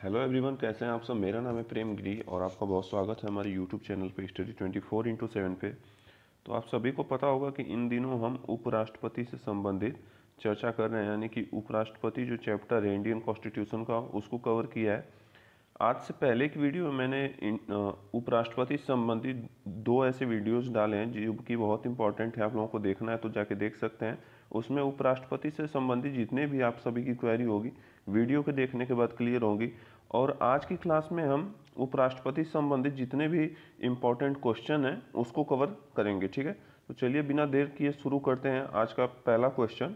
Hello everyone, कैसे हैं आप सब। मेरा नाम है प्रेम गिरी और आपका बहुत स्वागत है हमारे यूट्यूब चैनल पे स्टडी 24x7 पे। तो आप सभी को पता होगा कि इन दिनों हम उपराष्ट्रपति से संबंधित चर्चा कर रहे हैं, यानी कि उपराष्ट्रपति जो चैप्टर है इंडियन कॉन्स्टिट्यूशन का, उसको कवर किया है। आज से पहले की वीडियो में मैंने उपराष्ट्रपति से संबंधित दो ऐसे वीडियोस डाले हैं जो कि बहुत इंपॉर्टेंट है, आप लोगों को देखना है तो जाके देख सकते हैं। उसमें उपराष्ट्रपति से संबंधित जितने भी आप सभी की क्वेरी होगी वीडियो के देखने के बाद क्लियर होगी। और आज की क्लास में हम उपराष्ट्रपति से संबंधित जितने भी इम्पोर्टेंट क्वेश्चन हैं उसको कवर करेंगे, ठीक है। तो चलिए बिना देर किए शुरू करते हैं आज का पहला क्वेश्चन।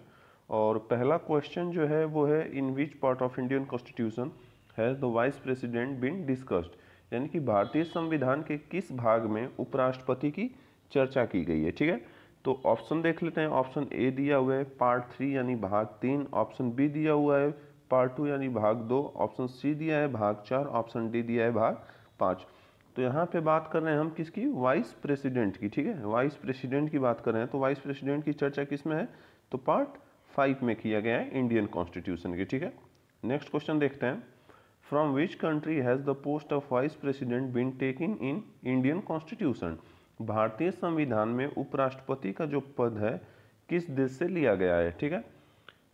और पहला क्वेश्चन जो है वो है, in which part of Indian constitution has the vice president been discussed, यानी कि भारतीय संविधान के किस भाग में उपराष्ट्रपति की चर्चा की गई है, ठीक है। तो ऑप्शन देख लेते हैं। ऑप्शन ए दिया हुआ है पार्ट 3 यानी भाग 3, ऑप्शन बी दिया हुआ है पार्ट 2 यानी भाग 2, ऑप्शन सी दिया है भाग 4, ऑप्शन डी दिया है भाग 5। तो यहाँ पे बात कर रहे हैं हम किसकी, वाइस प्रेसिडेंट की, ठीक है। वाइस प्रेसिडेंट की बात कर रहे हैं तो वाइस प्रेसिडेंट की चर्चा किस में है, तो पार्ट 5 में किया गया है इंडियन कॉन्स्टिट्यूशन की, ठीक है। नेक्स्ट क्वेश्चन देखते हैं। From which country has the post of vice president been taken in Indian constitution, भारतीय संविधान में उपराष्ट्रपति का जो पद है किस देश से लिया गया है, ठीक है।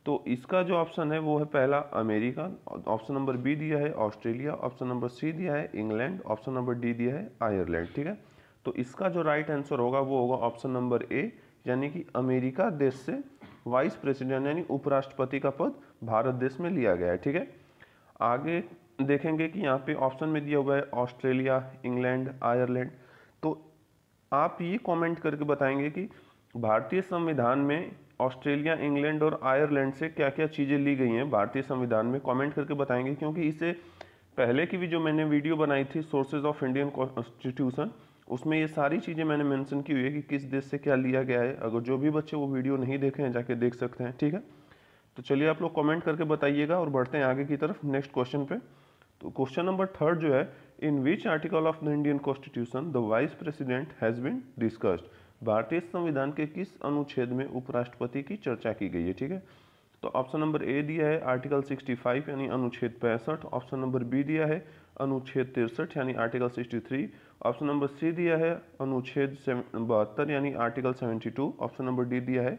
तो इसका जो ऑप्शन है वो है पहला अमेरिका, ऑप्शन नंबर बी दिया है ऑस्ट्रेलिया, ऑप्शन नंबर सी दिया है इंग्लैंड, ऑप्शन नंबर डी दिया है आयरलैंड, ठीक है। तो इसका जो राइट आंसर होगा वो होगा ऑप्शन नंबर ए, यानी कि अमेरिका देश से वाइस प्रेसिडेंट यानी उपराष्ट्रपति का पद भारत देश में लिया गया है, ठीक है। आगे देखेंगे कि यहाँ पे ऑप्शन में दिया हुआ है ऑस्ट्रेलिया, इंग्लैंड, आयरलैंड। तो आप ये कमेंट करके बताएंगे कि भारतीय संविधान में ऑस्ट्रेलिया, इंग्लैंड और आयरलैंड से क्या क्या चीज़ें ली गई हैं भारतीय संविधान में, कमेंट करके बताएंगे। क्योंकि इससे पहले की भी जो मैंने वीडियो बनाई थी सोर्सेज ऑफ इंडियन कॉन्स्टिट्यूशन, उसमें ये सारी चीज़ें मैंने मेंशन की हुई है कि किस देश से क्या लिया गया है। अगर जो भी बच्चे वो वीडियो नहीं देखे हैं जाके देख सकते हैं, ठीक है। तो चलिए आप लोग कमेंट करके बताइएगा और बढ़ते हैं आगे की तरफ नेक्स्ट क्वेश्चन पे। तो क्वेश्चन नंबर 3 जो है, in which article of the Indian constitution the vice president has been discussed, भारतीय संविधान के किस अनुच्छेद में उपराष्ट्रपति की चर्चा की गई है, ठीक है। तो ऑप्शन नंबर ए दिया है आर्टिकल 65 यानी अनुच्छेद 65, ऑप्शन नंबर बी दिया है अनुच्छेद 63 यानी आर्टिकल 63, ऑप्शन नंबर सी दिया है अनुच्छेद 72 यानी आर्टिकल 72, ऑप्शन नंबर डी दिया है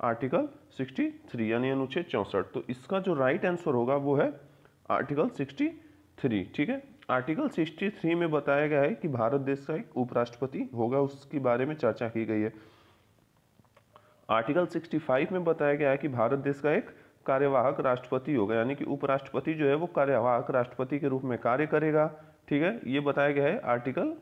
आर्टिकल 63 यानी अनुच्छेद 64। तो इसका जो राइट आंसर होगा वो है आर्टिकल 63, ठीक है। आर्टिकल 63 में बताया गया है कि भारत देश का एक उपराष्ट्रपति होगा, उसके बारे में चर्चा की गई है। आर्टिकल 65 में बताया गया है कि भारत देश का एक कार्यवाहक राष्ट्रपति होगा, यानी कि उपराष्ट्रपति जो है वो कार्यवाहक राष्ट्रपति के रूप में कार्य करेगा, ठीक है। ये बताया गया है आर्टिकल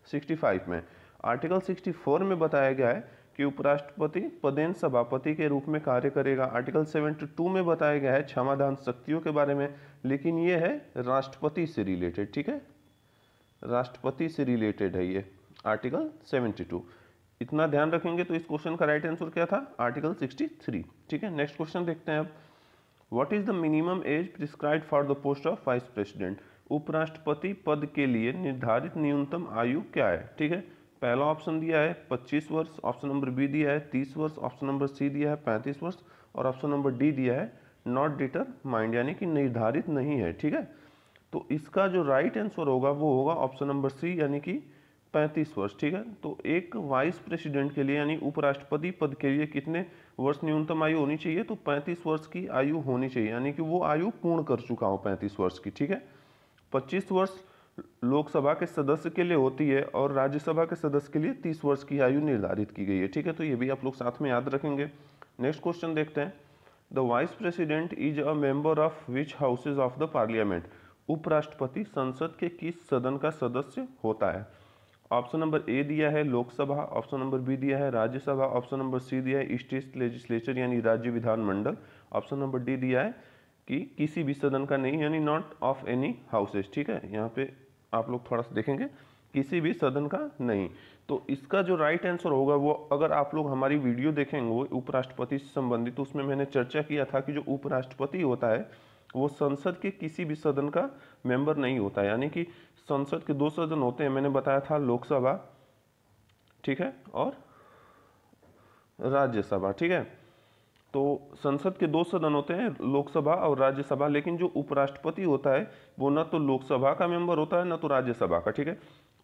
65 में। आर्टिकल 64 में बताया गया है कि उपराष्ट्रपति पदेन सभापति के रूप में कार्य करेगा। आर्टिकल 72 में बताया गया है क्षमादान शक्तियों के बारे में, लेकिन ये है राष्ट्रपति से रिलेटेड, ठीक है। राष्ट्रपति से रिलेटेड है ये आर्टिकल 72। इतना ध्यान रखेंगे तो इस क्वेश्चन का राइट आंसर क्या था, आर्टिकल 63, ठीक है। नेक्स्ट क्वेश्चन देखते हैं अब। What is the minimum age prescribed for the post of vice president, उपराष्ट्रपति पद के लिए निर्धारित न्यूनतम आयु क्या है, ठीक है। पहला ऑप्शन दिया है 25 वर्ष, ऑप्शन नंबर बी दिया है 30 वर्ष, ऑप्शन नंबर सी दिया है 35 वर्ष और ऑप्शन नंबर डी दिया है नॉट डिटरमाइंड यानी कि निर्धारित नहीं है, ठीक है। तो इसका जो राइट आंसर होगा वो होगा ऑप्शन नंबर सी यानी कि 35 वर्ष, ठीक है। तो एक वाइस प्रेसिडेंट के लिए यानी उपराष्ट्रपति पद के लिए कितने वर्ष न्यूनतम आयु होनी चाहिए, तो 35 वर्ष की आयु होनी चाहिए, यानी कि वो आयु पूर्ण कर चुका हो 35 वर्ष की, ठीक है। 25 वर्ष लोकसभा के सदस्य के लिए होती है और राज्यसभा के सदस्य के लिए 30 वर्ष की आयु निर्धारित की गई है, ठीक है। तो ये भी आप लोग साथ में याद रखेंगे। नेक्स्ट क्वेश्चन देखते हैं। The vice president is a member of which houses of the parliament, उपराष्ट्रपति संसद के किस सदन का सदस्य होता है। ऑप्शन नंबर ए दिया है लोकसभा, ऑप्शन नंबर बी दिया है राज्यसभा, ऑप्शन नंबर सी दिया है स्टेट लेजिस्लेचर यानी राज्य विधानमंडल, ऑप्शन नंबर डी दिया है कि किसी भी सदन का नहीं यानी नॉट ऑफ एनी हाउसेज, ठीक है। यहाँ पे आप लोग थोड़ा सा देखेंगे किसी भी सदन का नहीं। तो इसका जो राइट आंसर होगा वो, अगर आप लोग हमारी वीडियो देखेंगे वो उपराष्ट्रपति से संबंधित, तो उसमें मैंने चर्चा किया था कि जो उपराष्ट्रपति होता है वो संसद के किसी भी सदन का मेंबर नहीं होता है, यानी कि संसद के 2 सदन होते हैं, मैंने बताया था लोकसभा, ठीक है, और राज्यसभा, ठीक है। तो संसद के दो सदन होते हैं, लोकसभा और राज्यसभा, लेकिन जो उपराष्ट्रपति होता है वो ना तो लोकसभा का मेंबर होता है ना तो राज्यसभा का, ठीक है।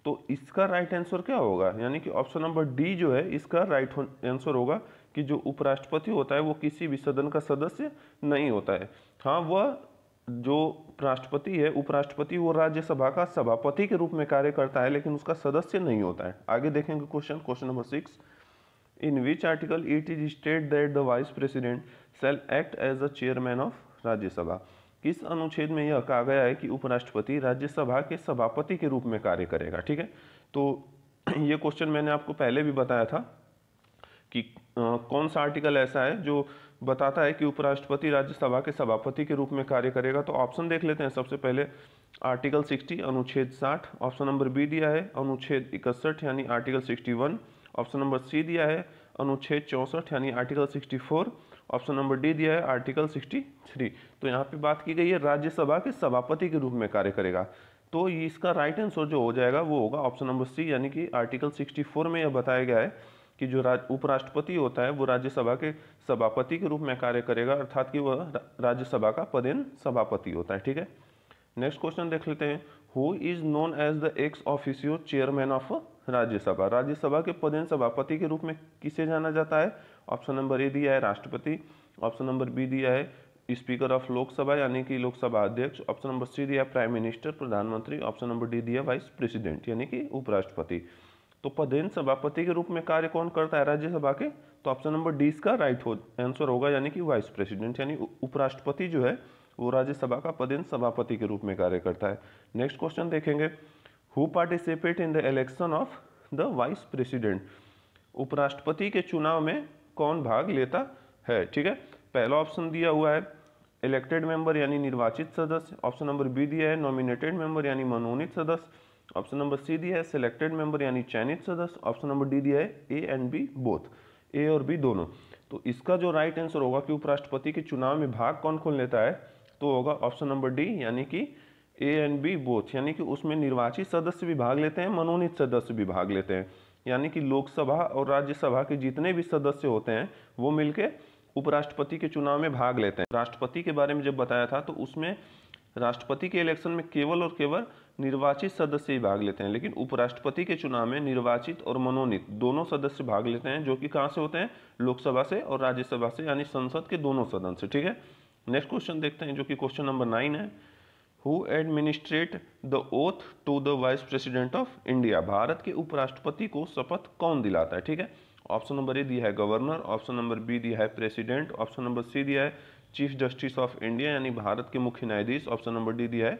तो इसका राइट आंसर क्या होगा, यानी कि ऑप्शन नंबर डी जो है इसका राइट आंसर होगा कि जो उपराष्ट्रपति होता है वो किसी भी सदन का सदस्य नहीं होता है। हाँ, वह जो राष्ट्रपति है, उपराष्ट्रपति, वो राज्यसभा का सभापति के रूप में कार्य करता है, लेकिन उसका सदस्य नहीं होता है। आगे देखेंगे question number 6। In which article it is state that the vice president shall act as the chairman of Rajya Sabha. किस अनुच्छेद में यह कहा गया है कि उपराष्ट्रपति राज्यसभा के सभापति के रूप में कार्य करेगा, ठीक है। तो ये क्वेश्चन मैंने आपको पहले भी बताया था कि कौन सा आर्टिकल ऐसा है जो बताता है कि उपराष्ट्रपति राज्यसभा के सभापति के रूप में कार्य करेगा। तो ऑप्शन देख लेते हैं। सबसे पहले आर्टिकल 60 अनुच्छेद 60, ऑप्शन नंबर बी दिया है अनुच्छेद 61 यानी आर्टिकल 61, ऑप्शन नंबर सी दिया है अनुच्छेद 64 यानी आर्टिकल 64, ऑप्शन नंबर डी दिया है आर्टिकल 63। तो यहाँ पे बात की गई है राज्यसभा के सभापति के रूप में कार्य करेगा, तो इसका राइट आंसर जो हो जाएगा वो होगा ऑप्शन नंबर सी, यानी कि आर्टिकल 64 में यह बताया गया है कि जो उपराष्ट्रपति होता है वो राज्यसभा के सभापति के रूप में कार्य करेगा, अर्थात कि वह राज्यसभा का पदेन सभापति होता है, ठीक है। नेक्स्ट क्वेश्चन देख लेते हैं। Who is known as the ex officio chairman of Rajya Sabha. Rajya Sabha के पदेन सभापति के रूप में किसे जाना जाता है। ऑप्शन नंबर ए दिया है राष्ट्रपति, ऑप्शन नंबर बी दिया है स्पीकर ऑफ लोकसभा यानी कि लोकसभा अध्यक्ष, ऑप्शन नंबर सी दिया प्राइम मिनिस्टर प्रधानमंत्री, ऑप्शन नंबर डी दिया वाइस प्रेसिडेंट यानी कि उपराष्ट्रपति। तो पदेन सभापति के रूप में कार्य कौन करता है राज्यसभा के, तो ऑप्शन नंबर डी इसका राइट आंसर होगा, यानी कि वाइस प्रेसिडेंट, यानी उपराष्ट्रपति जो है वो राज्यसभा का पदेन सभापति के रूप में कार्य करता है। नेक्स्ट क्वेश्चन देखेंगे। Who participate in the election of the vice president. उपराष्ट्रपति के चुनाव में कौन भाग लेता है, ठीक है। पहला ऑप्शन दिया हुआ है इलेक्टेड मेंबर यानी निर्वाचित सदस्य, ऑप्शन नंबर बी दिया है नॉमिनेटेड मेंबर यानी मनोनीत सदस्य, ऑप्शन नंबर सी दिया है सिलेक्टेड मेंबर यानी चयनित सदस्य, ऑप्शन नंबर डी दिया है ए एंड बी बोथ, ए और बी दोनों। तो इसका जो राइट आंसर होगा कि उपराष्ट्रपति के चुनाव में भाग कौन कौन लेता है, तो होगा ऑप्शन नंबर डी, यानी कि ए एंड बी बोथ, यानी कि उसमें निर्वाचित सदस्य भी भाग लेते हैं, मनोनीत सदस्य भी भाग लेते हैं, यानी कि लोकसभा और राज्यसभा के जितने भी सदस्य होते हैं वो मिलके उपराष्ट्रपति के चुनाव में भाग लेते हैं। राष्ट्रपति के बारे में जब बताया था तो उसमें राष्ट्रपति के इलेक्शन में केवल और केवल निर्वाचित सदस्य ही भाग लेते हैं, लेकिन उपराष्ट्रपति के चुनाव में निर्वाचित और मनोनीत दोनों सदस्य भाग लेते हैं, जो कि कहाँ से होते हैं, लोकसभा से और राज्यसभा से, यानी संसद के दोनों सदन से, ठीक है। नेक्स्ट क्वेश्चन देखते हैं जो कि क्वेश्चन नंबर 9 है। Who administrate the oath to the vice president of India. भारत के उपराष्ट्रपति को शपथ कौन दिलाता है, ठीक है। ऑप्शन नंबर ए दिया है गवर्नर, ऑप्शन नंबर बी दिया है प्रेसिडेंट, ऑप्शन नंबर सी दिया है चीफ जस्टिस ऑफ इंडिया यानी भारत के मुख्य न्यायाधीश, ऑप्शन नंबर डी दिया है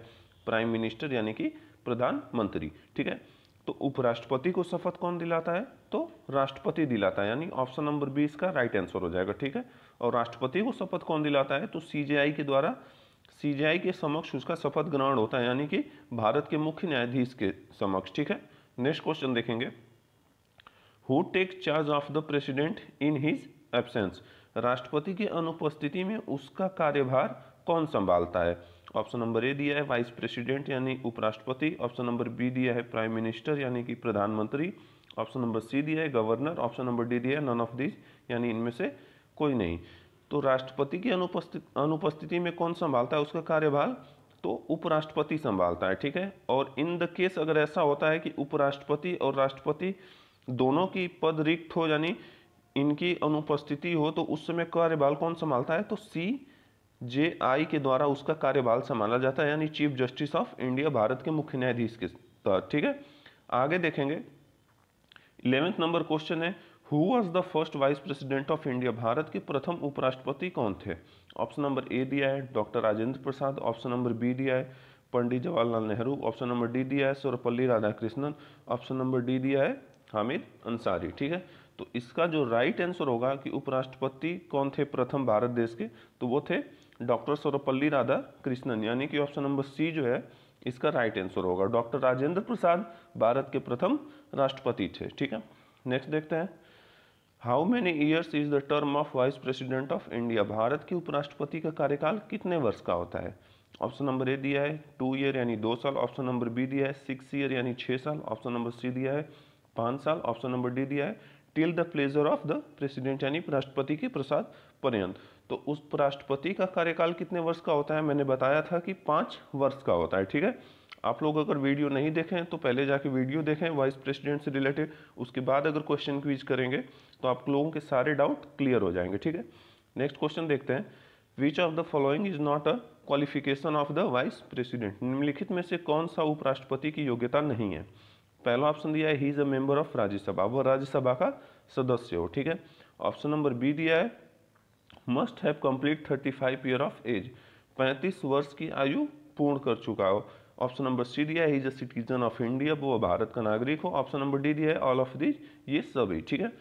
प्राइम मिनिस्टर यानी कि प्रधानमंत्री, ठीक है। तो उपराष्ट्रपति को शपथ कौन दिलाता है, तो राष्ट्रपति दिलाता है, यानी ऑप्शन नंबर बी इसका राइट आंसर हो जाएगा, ठीक है। और राष्ट्रपति को शपथ कौन दिलाता है, तो सीजेआई के द्वारा, सीजेआई के समक्ष उसका शपथ ग्रहण होता है, यानी कि भारत के मुख्य न्यायाधीश के समक्ष, ठीक है। नेक्स्ट क्वेश्चन देखेंगे। Who take charge of the president in his absence. राष्ट्रपति की अनुपस्थिति में उसका कार्यभार कौन संभालता है। ऑप्शन नंबर ए दिया है वाइस प्रेसिडेंट यानी उपराष्ट्रपति, ऑप्शन नंबर बी दिया है प्राइम मिनिस्टर यानी कि प्रधानमंत्री, ऑप्शन नंबर सी दिया है गवर्नर, ऑप्शन नंबर डी दिया है नन ऑफ दिस यानी इनमें से कोई नहीं। तो राष्ट्रपति की अनुपस्थिति में कौन संभालता है उसका कार्यभार, तो उपराष्ट्रपति संभालता है, ठीक है। और इन द केस अगर ऐसा होता है कि उपराष्ट्रपति और राष्ट्रपति दोनों की पद रिक्त हो, यानी इनकी अनुपस्थिति हो, तो उस समय कार्यभार कौन संभालता है, तो CJI के द्वारा उसका कार्यभार संभाला जाता है, यानी चीफ जस्टिस ऑफ इंडिया भारत के मुख्य न्यायाधीश के तहत, ठीक है। आगे देखेंगे 11th नंबर क्वेश्चन है। Who was the first vice president of India. भारत के प्रथम उपराष्ट्रपति कौन थे। ऑप्शन नंबर ए दिया है doctor Rajendra Prasad, option number B दिया है Pandit Jawaharlal Nehru, option number D दिया है Sarvepalli Radhakrishnan, option number D दिया है हामिद अंसारी, ठीक है। तो इसका जो राइट आंसर होगा कि उपराष्ट्रपति कौन थे प्रथम भारत देश के, तो वो थे डॉक्टर सर्वपल्ली राधाकृष्णन, यानी कि ऑप्शन नंबर सी जो है इसका राइट आंसर होगा। डॉक्टर राजेंद्र प्रसाद भारत के प्रथम राष्ट्रपति थे, ठीक है। नेक्स्ट देखते हैं। How many years is the term of vice president of India. भारत के उपराष्ट्रपति का कार्यकाल कितने वर्ष का होता है। ऑप्शन नंबर ए दिया है 2 ईयर यानी 2 साल, ऑप्शन नंबर बी दिया है 6 ईयर यानी 6 साल, ऑप्शन नंबर सी दिया है 5 साल, ऑप्शन नंबर डी दिया है till the pleasure of the president यानी राष्ट्रपति के प्रसाद पर्यंत। तो उस उपराष्ट्रपति का कार्यकाल कितने वर्ष का होता है, मैंने बताया था कि 5 वर्ष का होता है। ठीक है, आप लोग अगर वीडियो नहीं देखें तो पहले जाके वीडियो देखें वाइस प्रेसिडेंट से रिलेटेड, उसके बाद अगर क्वेश्चन क्विज करेंगे तो आप लोगों के सारे डाउट क्लियर हो जाएंगे। ठीक है, नेक्स्ट क्वेश्चन देखते हैं। Which of the following is not a qualification of the vice president, निम्नलिखित में से कौन सा उपराष्ट्रपति की योग्यता नहीं है। पहला ऑप्शन दिया है he is a member of Rajya Sabha, वह राज्यसभा का सदस्य हो। ठीक है, ऑप्शन नंबर बी दिया है must have complete 35 year of age, 35 वर्ष की आयु पूर्ण कर चुका हो। ऑप्शन नंबर सी दिया है is a citizen of India, वो भारत का नागरिक हो। ऑप्शन नंबर डी दिया है ऑल ऑफ दिस, ये सभी। ठीक है,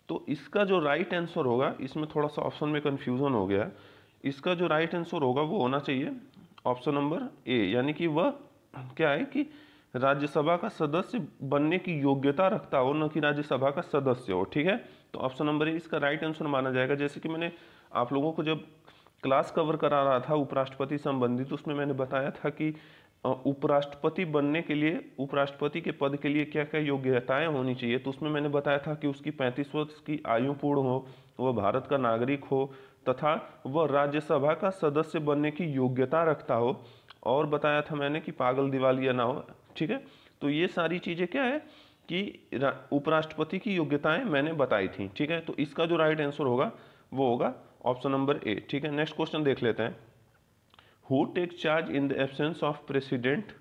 तो इसका जो राइट आंसर होगा, इसमें थोड़ा सा ऑप्शन में कंफ्यूजन हो गया, इसका जो राइट आंसर होगा वो होना चाहिए ऑप्शन नंबर ए, यानी कि वह क्या है कि राज्यसभा का सदस्य बनने की योग्यता रखता हो, न कि राज्यसभा का सदस्य हो। ठीक है, तो ऑप्शन नंबर ए इसका राइट आंसर माना जाएगा। जैसे कि मैंने आप लोगों को जब क्लास कवर करा रहा था उपराष्ट्रपति संबंधित, उसमें मैंने बताया था कि उपराष्ट्रपति बनने के लिए, उपराष्ट्रपति के पद के लिए क्या क्या योग्यताएं होनी चाहिए। तो उसमें मैंने बताया था कि उसकी 35 वर्ष की आयु पूर्ण हो, वह भारत का नागरिक हो तथा वह राज्यसभा का सदस्य बनने की योग्यता रखता हो, और बताया था मैंने कि पागल दिवालिया ना हो। ठीक है, तो ये सारी चीज़ें क्या है कि उपराष्ट्रपति की योग्यताएं मैंने बताई थी। ठीक है, तो इसका जो राइट आंसर होगा वो होगा ऑप्शन नंबर ए। ठीक है, नेक्स्ट क्वेश्चन देख लेते हैं। Who take charge in the absence of president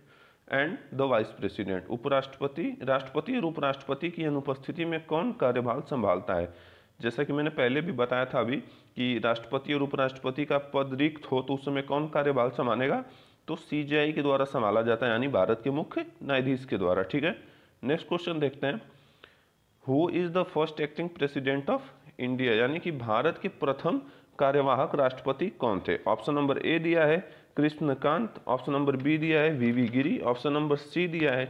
and the vice president, उपराष्ट्रपति, राष्ट्रपति और उपराष्ट्रपति की अनुपस्थिति में कौन कार्यभार संभालता है। जैसा कि मैंने पहले भी बताया था अभी कि राष्ट्रपति और उपराष्ट्रपति का पद रिक्त हो तो उस समय कौन कार्यभार संभालेगा, तो सीजेआई के द्वारा संभाला जाता है, यानी भारत के मुख्य न्यायाधीश के द्वारा। ठीक है, नेक्स्ट क्वेश्चन देखते हैं। Who is the first acting president of India, यानी कि भारत के प्रथम कार्यवाहक राष्ट्रपति कौन थे। ऑप्शन नंबर ए दिया है कृष्णकांत, ऑप्शन नंबर बी दिया है वीवी गिरी, ऑप्शन नंबर सी दिया है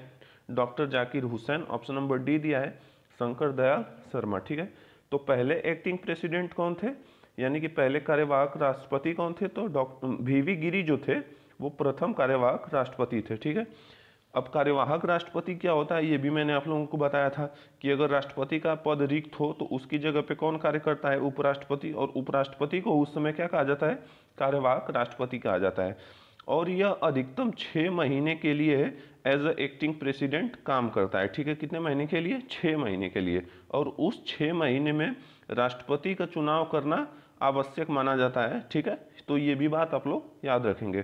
doctor Zakir Hussain, option number D दिया है शंकर दयाल शर्मा। ठीक है, तो पहले एक्टिंग प्रेसिडेंट कौन थे, यानी कि पहले कार्यवाहक राष्ट्रपति कौन थे, तो डॉक्टर वीवी गिरी जो थे वो प्रथम कार्यवाहक राष्ट्रपति थे। ठीक है, अब कार्यवाहक राष्ट्रपति क्या होता है ये भी मैंने आप लोगों को बताया था कि अगर राष्ट्रपति का पद रिक्त हो तो उसकी जगह पे कौन कार्य करता है, उपराष्ट्रपति, और उपराष्ट्रपति को उस समय क्या कहा जाता है, कार्यवाहक राष्ट्रपति कहा जाता है। और यह अधिकतम 6 महीने के लिए एज अ एक्टिंग प्रेसिडेंट काम करता है। ठीक है, कितने महीने के लिए, 6 महीने के लिए, और उस 6 महीने में राष्ट्रपति का चुनाव करना आवश्यक माना जाता है। ठीक है, तो ये भी बात आप लोग याद रखेंगे।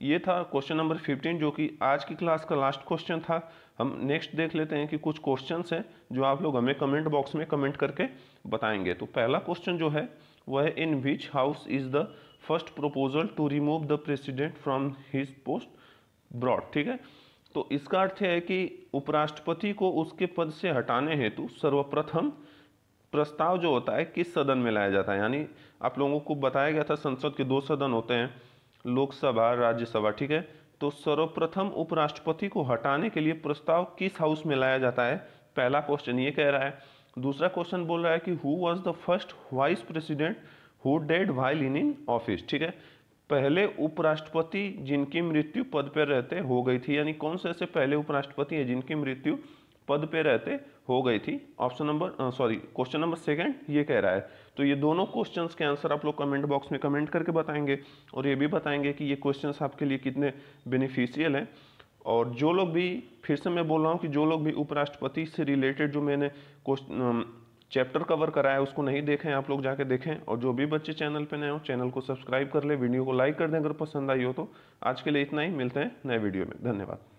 ये था क्वेश्चन नंबर 15 जो कि आज की क्लास का लास्ट क्वेश्चन था। हम नेक्स्ट देख लेते हैं कि कुछ क्वेश्चंस हैं जो आप लोग हमें कमेंट बॉक्स में कमेंट करके बताएंगे। तो पहला क्वेश्चन जो है वह है in which house is the first proposal to remove the president from his post broad. ठीक है, तो इसका अर्थ है कि उपराष्ट्रपति को उसके पद से हटाने हेतु सर्वप्रथम प्रस्ताव जो होता है किस सदन में लाया जाता है। यानी आप लोगों को बताया गया था संसद के 2 सदन होते हैं, लोकसभा, राज्यसभा। ठीक है, तो सर्वप्रथम उपराष्ट्रपति को हटाने के लिए प्रस्ताव किस हाउस में लाया जाता है, पहला क्वेश्चन ये कह रहा है। दूसरा क्वेश्चन बोल रहा है कि who was the first vice president who dead while in office. ठीक है, पहले उपराष्ट्रपति जिनकी मृत्यु पद पर रहते हो गई थी, यानी कौन से ऐसे पहले उपराष्ट्रपति हैं जिनकी मृत्यु पद पे रहते हो गई थी। ऑप्शन नंबर क्वेश्चन नंबर 2 ये कह रहा है। तो ये दोनों क्वेश्चंस के आंसर आप लोग कमेंट बॉक्स में कमेंट करके बताएंगे, और ये भी बताएंगे कि ये क्वेश्चंस आपके लिए कितने बेनिफिशियल हैं। और जो लोग भी, फिर से मैं बोल रहा हूँ कि जो लोग भी उपराष्ट्रपति से रिलेटेड जो मैंने चैप्टर कवर कराया है उसको नहीं देखें, आप लोग जाके देखें। और जो भी बच्चे चैनल पे नए हो चैनल को सब्सक्राइब कर ले, वीडियो को लाइक कर दें अगर पसंद आई हो तो। आज के लिए इतना ही, मिलते हैं नए वीडियो में, धन्यवाद।